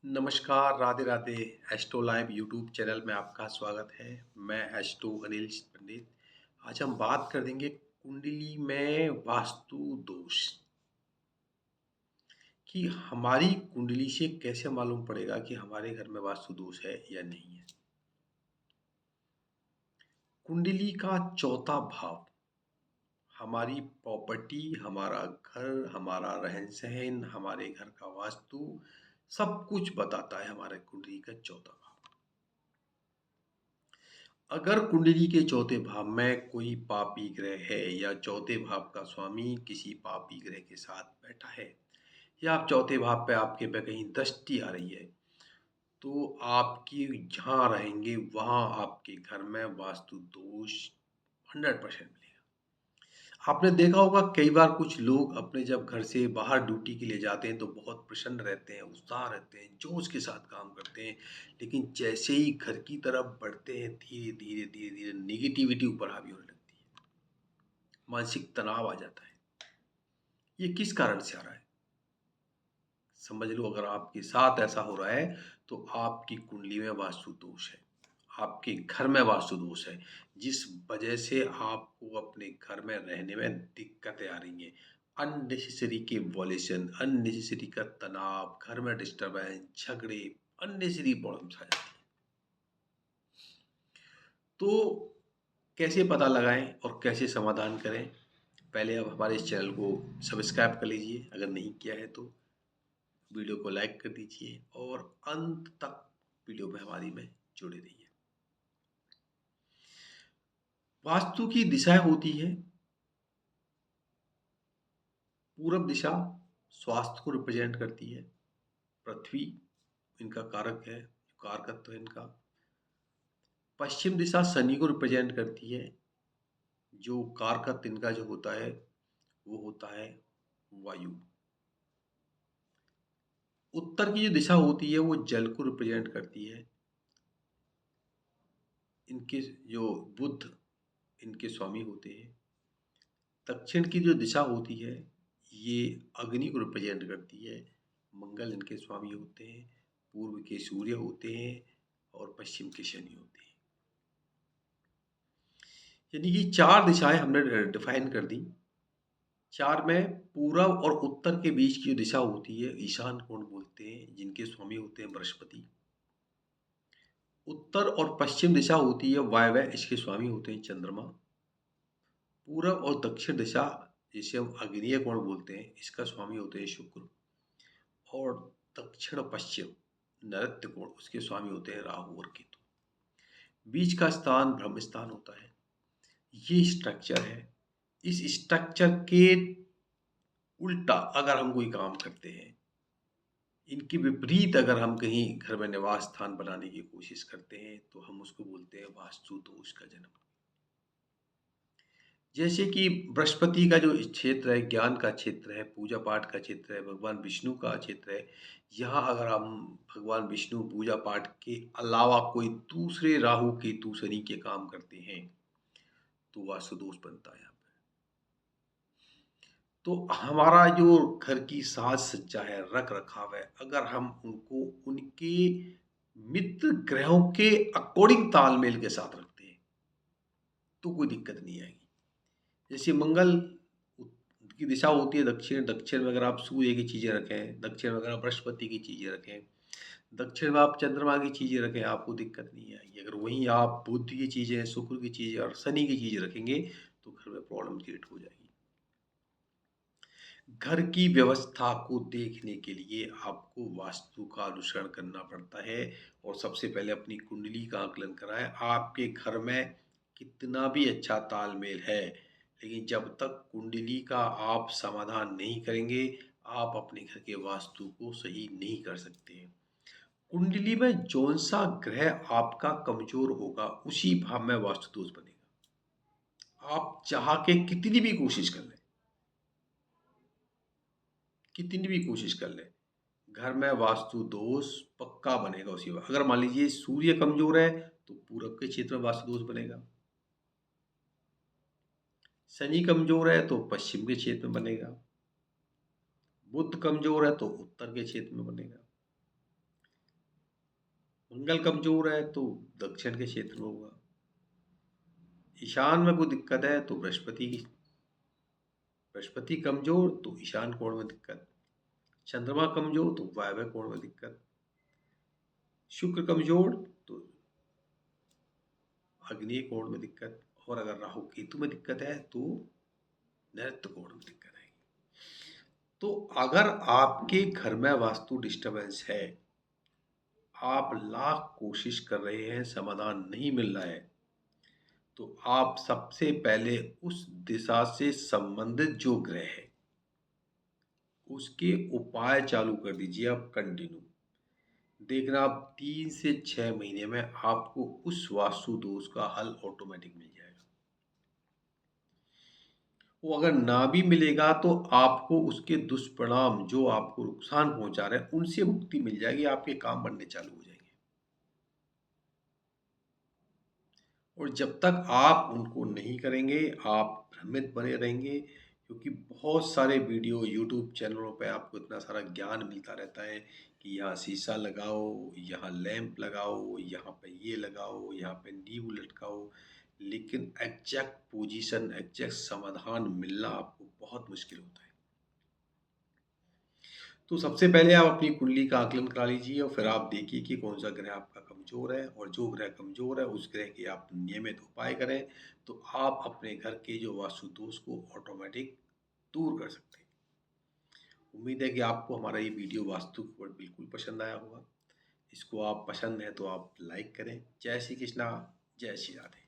नमस्कार, Radhe Radhe. Astro live YouTube channel में आपका स्वागत है। मैं एस्ट्रो अनिल पंडित। आज हम बात कर देंगे कुंडली में वास्तु दोष कि हमारी कुंडली से कैसे मालूम पड़ेगा कि हमारे घर में वास्तु दोष है या नहीं है। कुंडली का चौथा भाव हमारी प्रॉपर्टी, हमारा घर, हमारा रहन-सहन, हमारे घर का वास्तु सब कुछ बताता है। हमारे कुंडली का चौथा भाव। अगर कुंडली के चौथे भाव में कोई पापी ग्रह है या चौथे भाव का स्वामी किसी पापी ग्रह के साथ बैठा है या आप चौथे भाव पे आपके पे कहीं दृष्टि आ रही है, तो आपकी जहाँ रहेंगे वहाँ आपके घर में वास्तु दोष 100% मिलेगा। आपने देखा होगा कई बार कुछ लोग अपने जब घर से बाहर ड्यूटी के लिए जाते हैं तो बहुत प्रसन्न रहते हैं, उत्साह रहते हैं, जोश के साथ काम करते हैं। लेकिन जैसे ही घर की तरफ बढ़ते हैं धीरे-धीरे नेगेटिविटी ऊपर हावी होने लगती है। मानसिक तनाव आ जाता है। ये किस कारण से आ रहा है? समझ लो अगर आपके साथ ऐसा हो रहा है तो आपकी कुंडली में वास्तु दोष है। आपके घर में वास्तु दोष है, जिस वजह से आपको अपने घर में रहने में दिक्कतें आ रही हैं। अननेसेसरी के वॉल्यूशन, अननेसेसरी का तनाव, घर में डिस्टर्बेंस, झगड़े, अननेसेसरी प्रॉब्लम्स आ जाती हैं। तो कैसे पता लगाएं और कैसे समाधान करें? पहले आप हमारे इस चैनल को सब्सक्राइब कर लीजिए अगर नहीं किया है तो। वीडियो को लाइक कर दीजिए और अंत तक वीडियो में हमारी में जुड़े रहिए। वास्तु की दिशाएं होती है। पूरब दिशा स्वास्थ्य को रिप्रेजेंट करती है। पृथ्वी इनका कारक है, कारकत्व है इनका। पश्चिम दिशा शनि को रिप्रेजेंट करती है। जो कारकत्व इनका जो होता है वो होता है वायु। उत्तर की जो दिशा होती है वो जल को रिप्रेजेंट करती है। इनके जो बुध इनके स्वामी होते हैं। दक्षिण की जो दिशा होती है ये अग्नि को रिप्रेजेंट करती है। मंगल इनके स्वामी होते हैं। पूर्व के सूर्य होते हैं और पश्चिम के शनि होते हैं। यानी कि चार दिशाएं हमने डिफाइन कर दी। चार में पूरब और उत्तर के बीच की जो दिशा होती है ईशान कोण बोलते हैं, जिनके स्वामी होते हैं बृहस्पति। उत्तर और पश्चिम दिशा होती है वायव्य, इसके स्वामी होते हैं चंद्रमा। पूरब और दक्षिण दिशा जिसे हम आग्नेय कोण बोलते हैं, इसका स्वामी होते हैं शुक्र। और दक्षिण पश्चिम नैऋत्य कोण उसके स्वामी होते हैं राहु और केतु। बीच का स्थान ब्रह्म स्थान होता है। ये स्ट्रक्चर है। इस स्ट्रक्चर के उल्टा अगर हम कोई काम करते हैं, इनके विपरीत अगर हम कहीं घर में निवास स्थान बनाने की कोशिश करते हैं तो हम उसको बोलते हैं वास्तु दोष का जन्म। जैसे कि बृहस्पति का जो क्षेत्र है, ज्ञान का क्षेत्र है, पूजा पाठ का क्षेत्र है, भगवान विष्णु का क्षेत्र है। यहाँ अगर हम भगवान विष्णु पूजा पाठ के अलावा कोई दूसरे राहु केतु शनि के काम करते हैं तो वास्तु दोष बनता है यहाँ पे। तो हमारा जो घर की साज सज्जा है, रख रखाव है, अगर हम उनको उनके मित्र ग्रहों के अकॉर्डिंग तालमेल के साथ रखते हैं तो कोई दिक्कत नहीं आएगी। जैसे मंगल की दिशा होती है दक्षिण। दक्षिण में अगर आप सूर्य की चीज़ें रखें, दक्षिण में अगर आप बृहस्पति की चीज़ें रखें, दक्षिण में आप चंद्रमा की चीज़ें रखें, आपको दिक्कत नहीं आएगी। अगर वहीं आप बुध की चीज़ें, शुक्र की चीज़ें और शनि की चीज़ें रखेंगे तो घर में प्रॉब्लम क्रिएट हो जाएगी। घर की व्यवस्था को देखने के लिए आपको वास्तु का अनुसरण करना पड़ता है और सबसे पहले अपनी कुंडली का आकलन कराएं। आपके घर में कितना भी अच्छा तालमेल है, लेकिन जब तक कुंडली का आप समाधान नहीं करेंगे, आप अपने घर के वास्तु को सही नहीं कर सकते। कुंडली में जौन सा ग्रह आपका कमजोर होगा उसी भाव में वास्तु दोष बनेगा। आप चाह के कितनी भी कोशिश कर लें, कितनी भी कोशिश कर लें, घर में वास्तु दोष पक्का बनेगा उसी वक्त। अगर मान लीजिए सूर्य कमजोर है तो पूरब के क्षेत्र में वास्तु दोष बनेगा। शनि कमजोर है तो पश्चिम के क्षेत्र में बनेगा। बुध कमजोर है तो उत्तर के क्षेत्र में बनेगा। मंगल कमजोर है तो दक्षिण के क्षेत्र में होगा। ईशान में कोई दिक्कत है तो बृहस्पति कमजोर तो ईशान कोण में दिक्कत। चंद्रमा कमजोर तो वायव्य कोण में दिक्कत। शुक्र कमजोर तो आग्नेय कोण में दिक्कत। और अगर राहु केतु में दिक्कत है तो नैऋत्य कोण में दिक्कत है। तो अगर आपके घर में वास्तु डिस्टरबेंस है, आप लाख कोशिश कर रहे हैं, समाधान नहीं मिल रहा है, तो आप सबसे पहले उस दिशा से संबंधित जो ग्रह है उसके उपाय चालू कर दीजिए। आप कंटिन्यू देखना, आप 3 से 6 महीने में आपको उस वास्तु दोष का हल ऑटोमेटिक मिल जाएगा। वो अगर ना भी मिलेगा तो आपको उसके दुष्परिणाम जो आपको नुकसान पहुंचा रहे हैं उनसे मुक्ति मिल जाएगी, आपके काम बनने चालू हो जाएंगे। और जब तक आप उनको नहीं करेंगे आप भ्रमित बने रहेंगे, क्योंकि बहुत सारे वीडियो यूट्यूब चैनलों पे आपको इतना सारा ज्ञान मिलता रहता है कि यहाँ शीशा लगाओ, यहाँ लैंप लगाओ, यहाँ पे ये लगाओ, यहाँ पे नींव लटकाओ, लेकिन एग्जैक्ट पोजीशन, एग्जैक्ट समाधान मिलना आपको बहुत मुश्किल होता है। तो सबसे पहले आप अपनी कुंडली का आकलन करा लीजिए और फिर आप देखिए कि कौन सा ग्रह आपका कमजोर है, और जो ग्रह कमजोर है उस ग्रह के आप नियमित उपाय करें तो आप अपने घर के जो वास्तु दोष को ऑटोमेटिक दूर कर सकते हैं। उम्मीद है कि आपको हमारा ये वीडियो वास्तु के ऊपर बिल्कुल पसंद आया होगा। इसको आप पसंद है तो आप लाइक करें। जय श्री कृष्णा, जय श्री राधे।